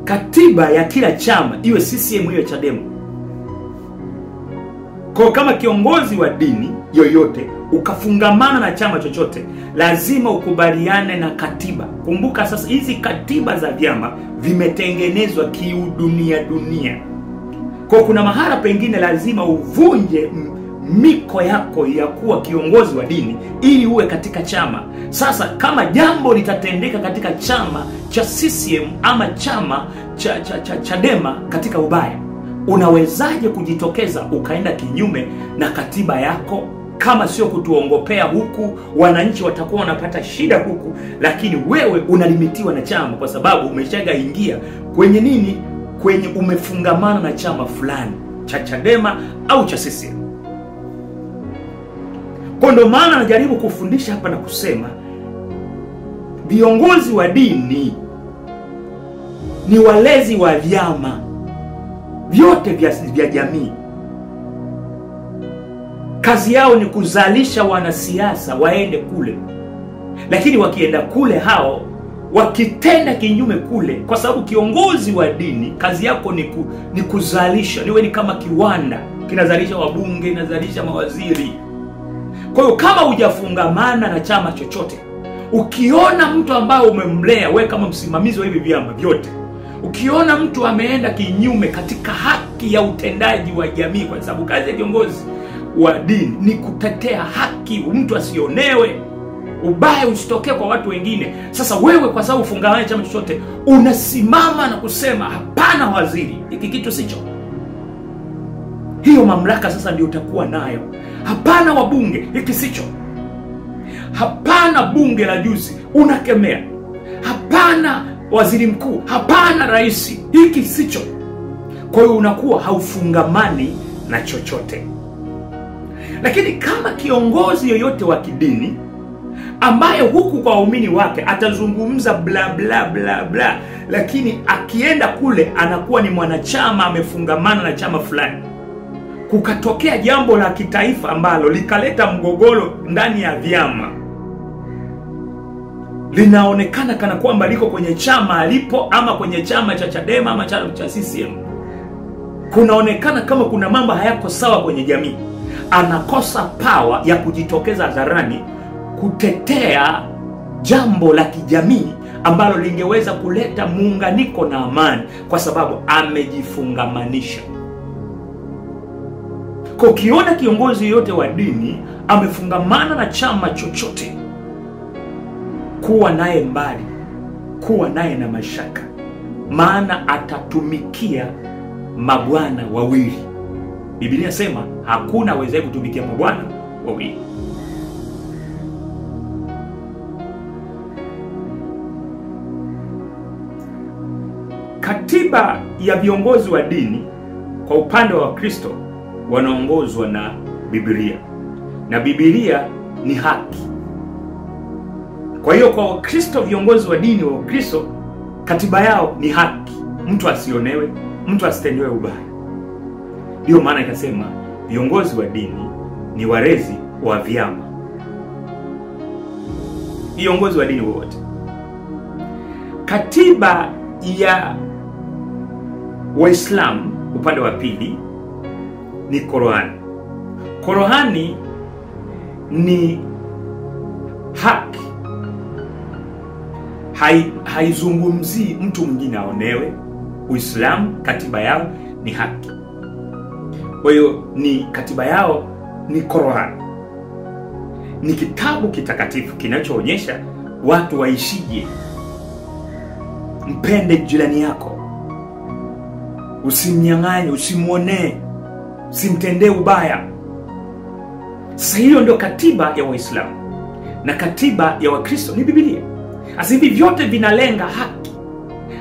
Katiba ya kila chama, iwe CCM iwe Chadema, kwa kama kiongozi wa dini yoyote ukafungamana na chama chochote, lazima ukubaliane na katiba. Kumbuka sasa hizi katiba za vyama vimetengenezwa kiudunia dunia. Kwa kuna mahala pengine lazima uvunje miko yako ya kuwa kiongozi wa dini ili uwe katika chama. Sasa kama jambo litatendeka katika chama cha CCM ama chama cha Chadema katika ubaya, unawezaje kujitokeza ukaenda kinyume na katiba yako? Kama sio kutuongopea huku, wananchi watakuwa wanapata shida huku, lakini wewe unalimitiwa na chama kwa sababu umeshaingia kwenye nini? Kwenye umefungamana na chama fulani cha Chadema au cha CCM. Kwa ndio maana najaribu kufundisha hapa na kusema viongozi wa dini ni walezi wa vyama vyote vya jamii. Kazi yao ni kuzalisha wanasiasa waende kule, lakini wakienda kule hao wakitenda kinyume kule, kwa sababu kiongozi wa dini kazi yako ni kuzalisha. Niwe ni kama kiwanda kinazalisha wabunge, kinazalisha mawaziri. Kwa hiyo kama hujafungamana na chama chochote, ukiona mtu ambaye umemlea wewe kama msimamizi wa hivi vyama vyote, ukiona mtu ameenda kinyume katika haki ya utendaji wa jamii, kwa sababu kazi ya kiongozi wa dini ni kutetea haki, mtu asionewe, ubaya usitokee kwa watu wengine. Sasa wewe kwa sababu ufungamana na chama chochote, unasimama na kusema hapana waziri, hiki kitu sicho. hiyo mamlaka sasa ndio utakuwa nayo. Hapana wabunge, hiki sicho. Hapana bunge la juzi, unakemea. Hapana waziri mkuu, hapana rais, hiki sicho. Kwa hiyo unakuwa haufungamani na chochote. Lakini kama kiongozi yoyote wa kidini ambaye huku kwa waumini wake atazungumza bla bla bla bla, lakini akienda kule anakuwa ni mwanachama amefungamana na chama fulani, kukatokea jambo la kitaifa ambalo likaleta mgogoro ndani ya vyama, linaonekana kana kwamba liko kwenye chama alipo, ama kwenye chama cha Chadema ama chama cha CCM, kunaonekana kama kuna mambo hayako sawa kwenye jamii, anakosa power ya kujitokeza hadharani kutetea jambo la kijamii ambalo lingeweza kuleta muunganiko na amani, kwa sababu amejifungamanisha. Kwa ukiona kiongozi yote wa dini amefungamana na chama chochote, kuwa naye mbali, kuwa naye na mashaka, maana atatumikia mabwana wawili. Biblia inasema hakuna awezaye kutumikia mabwana wawili. Katiba ya viongozi wa dini kwa upande wa Kristo wanaongozwa na Biblia, na Biblia ni haki. Kwa hiyo kwa Wakristo, viongozi wa dini wa Kristo, katiba yao ni haki, mtu asionewe, mtu asitendewe ubaya. Ndio maana ikasema viongozi wa dini ni walezi wa vyama. Viongozi wa dini wote. Katiba ya Waislamu upande wa pili ni Qur'an. Qur'ani ni haki. Haizungumzii mtu mwingine aonewe. Uislamu katiba yao ni haki. Kwa hiyo ni katiba yao ni Qur'an. Ni kitabu kitakatifu kinachoonyesha watu waishije. Mpende jirani yako, usimnyang'anye, usimuonee, usimtendee ubaya. Sasa hiyo ndio katiba ya Waislamu, na katiba ya Wakristo ni Biblia. Sasa hivi vyote vinalenga haki.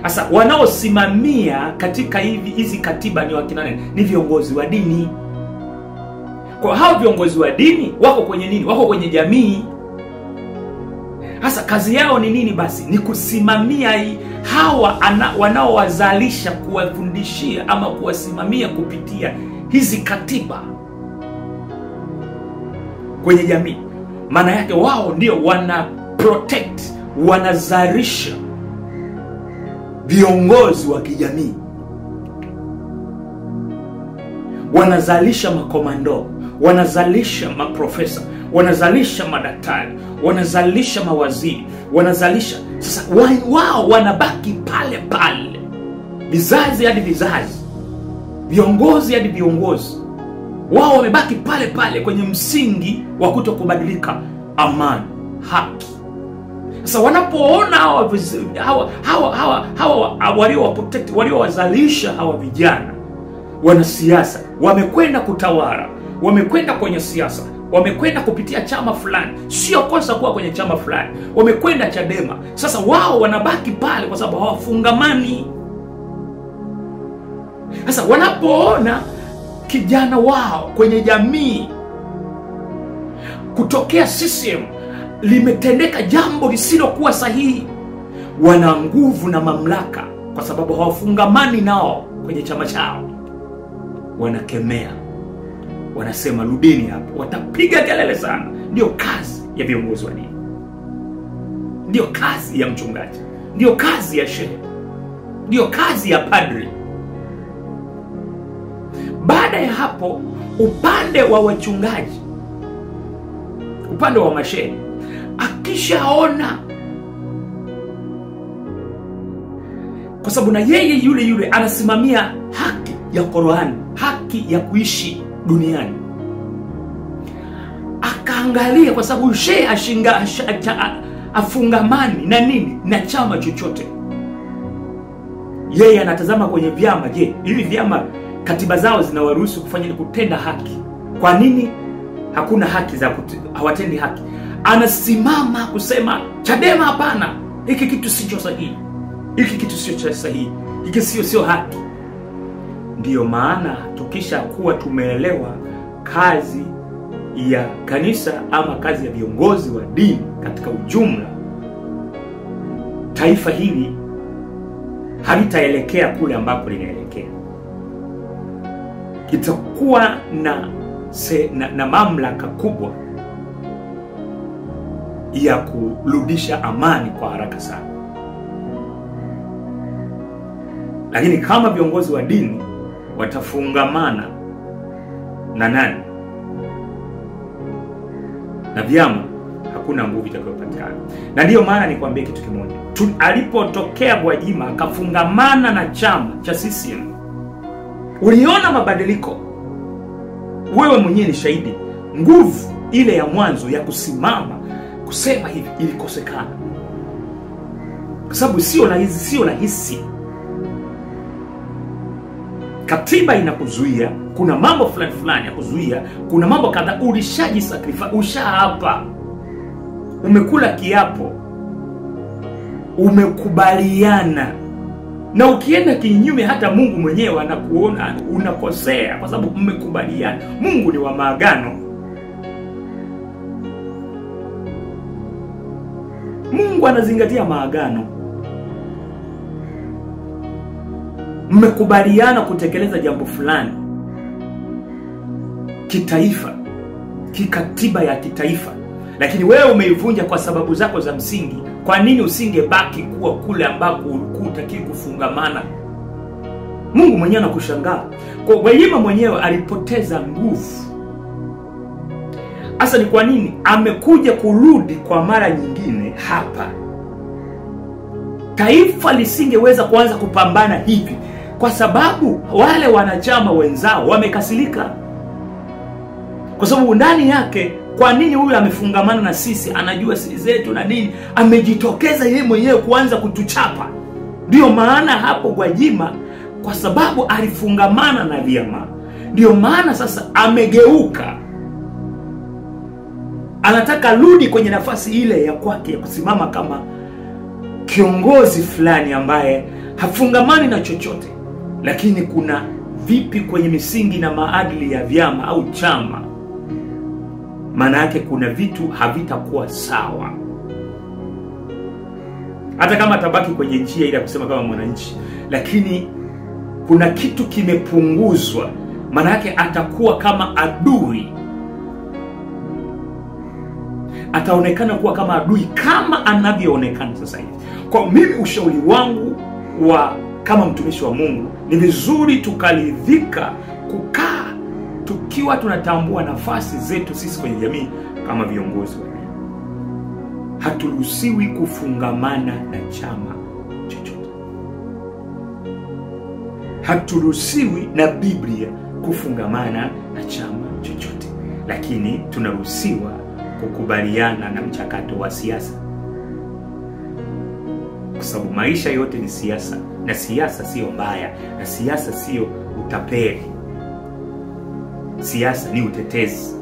Sasa wanaosimamia katika hizi katiba ni wakina nani? Ni viongozi wa dini. Kwa hao viongozi wa dini wako kwenye nini? Wako kwenye jamii. Sasa kazi yao ni nini basi? Ni kusimamia hawa wanaowazalisha, kuwafundishia ama kuwasimamia kupitia hizi katiba kwenye jamii. Maana yake wao ndio wana protect, wanazalisha viongozi wa kijamii, wanazalisha makomando, wanazalisha maprofesa, wanazalisha madaktari, wanazalisha mawaziri, wanazalisha. Sasa wao wanabaki pale pale, vizazi hadi vizazi, viongozi hadi viongozi, wao wamebaki pale pale kwenye msingi wa kutokubadilika, amani, haki. Sasa wanapoona hawa waliowazalisha hawa vijana wanasiasa wamekwenda kutawala, wamekwenda kwenye siasa, wamekwenda kupitia chama fulani, sio kosa kuwa kwenye chama fulani, wamekwenda Chadema. Sasa wao wanabaki pale kwa sababu hawafungamani. Sasa wanapoona kijana wao kwenye jamii, kutokea CCM limetendeka jambo lisilokuwa sahihi, wana nguvu na mamlaka kwa sababu hawafungamani nao kwenye chama chao, wanakemea, wanasema rudini hapo, watapiga kelele sana. Ndio kazi ya viongozi wa dini, ndio kazi ya mchungaji, ndio kazi ya shehe, ndio kazi ya padri. Baada ya hapo, upande wa wachungaji, upande wa mashehe, akishaona, kwa sababu na yeye yule anasimamia haki ya Qur'an, haki ya kuishi duniani, akaangalia, kwa sababu shehe afungamani na nini? Na chama chochote. Yeye anatazama kwenye vyama. Je, hivi vyama katiba zao zinawaruhusu kufanya kutenda haki. Kwa nini hakuna haki hawatendi haki? Anasimama kusema Chadema hapana, hiki kitu sio sahihi. Hiki kitu sio sahihi. Hiki sio haki. Ndiyo maana tukisha kuwa tumeelewa kazi ya kanisa ama kazi ya viongozi wa dini katika ujumla, taifa hili halitaelekea kule ambako linaelekea. Kitakuwa na mamlaka kubwa ya kurudisha amani kwa haraka sana. Lakini kama viongozi wa dini watafungamana na nani? Na vyama, hakuna nguvu itakayopatikana. Na ndiyo maana nikwambie kitu kimoja. Alipotokea Gwajima akafungamana na chama cha CCM, uliona mabadiliko. Wewe mwenyewe ni shahidi. Nguvu ile ya mwanzo ya kusimama kusema hivi ilikosekana. Kwa sababu sio rahisi. Katiba inakuzuia, kuna mambo fulani ya kuzuia, kuna mambo kadhaa ulishajisacrifice, ushaapa. Umekula kiapo. Umekubaliana. Na ukienda kinyume hata Mungu mwenyewe anakuona unakosea kwa sababu mmekubaliana. Mungu ni wa maagano. Mungu anazingatia maagano. Mmekubaliana kutekeleza jambo fulani kitaifa, kikatiba ya kitaifa, lakini wewe umeivunja kwa sababu zako za msingi. Kwa nini usingebaki kuwa kule ambako ulikuwa unataka kufungamana? Mungu mwenyewe anakushangaa. Kwa Gwajima mwenyewe alipoteza nguvu. Asa ni kwa nini amekuja kurudi kwa mara nyingine hapa? Taifa lisingeweza kuanza kupambana hivi kwa sababu wale wanachama wenzao wamekasirika. Kwa sababu ndani yake, kwa nini huyu amefungamana na sisi, anajua siri zetu na nini, amejitokeza yeye mwenyewe kuanza kutuchapa. Ndio maana hapo Gwajima, kwa sababu alifungamana na vyama, ndio maana sasa amegeuka. Anataka rudi kwenye nafasi ile ya kwake ya kusimama kama kiongozi fulani ambaye hafungamani na chochote. Lakini kuna vipi kwenye misingi na maadili ya vyama au chama? Maana yake kuna vitu havitakuwa sawa. Hata kama atabaki kwenye njia ile ya kusema kama mwananchi, lakini kuna kitu kimepunguzwa. Maana yake atakuwa kama adui. Ataonekana kuwa kama adui kama anavyoonekana sasa hivi. Kwa mimi ushauri wangu kama mtumishi wa Mungu, ni vizuri tukaridhika kukaa tukiwa tunatambua nafasi zetu sisi kwenye jamii kama viongozi wa dini. Haturuhusiwi kufungamana na chama chochote. Haturuhusiwi na Biblia kufungamana na chama chochote. Lakini tunaruhusiwa kukubaliana na mchakato wa siasa. Kwa sababu maisha yote ni siasa, na siasa sio mbaya, na siasa sio utapeli. Siasa ni utetezi.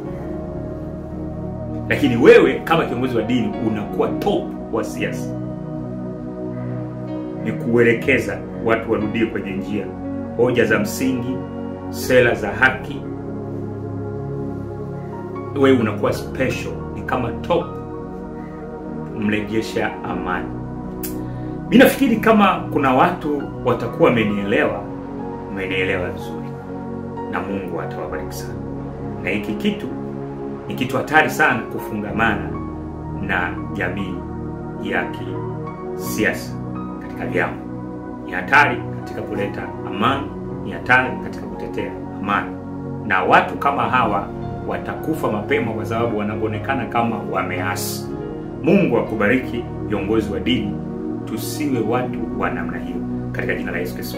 Lakini wewe kama kiongozi wa dini unakuwa top wa siasa. Ni kuelekeza watu warudie kwenye njia, hoja za msingi, sera za haki. Wewe unakuwa special, ni kama top, mrejesha amani. Mimi nafikiri kama kuna watu watakuwa wamenielewa vizuri, na Mungu atawabariki sana. Na hiki kitu ni kitu hatari sana, kufungamana na jamii ya kisiasa katika vyama. Ni hatari katika kuleta amani, ni hatari katika kutetea amani. Na watu kama hawa watakufa mapema kwa sababu wanaonekana kama wameasi. Mungu akubariki viongozi wa dini. Tusiwe watu wa namna hiyo katika jina la Yesu Kristo.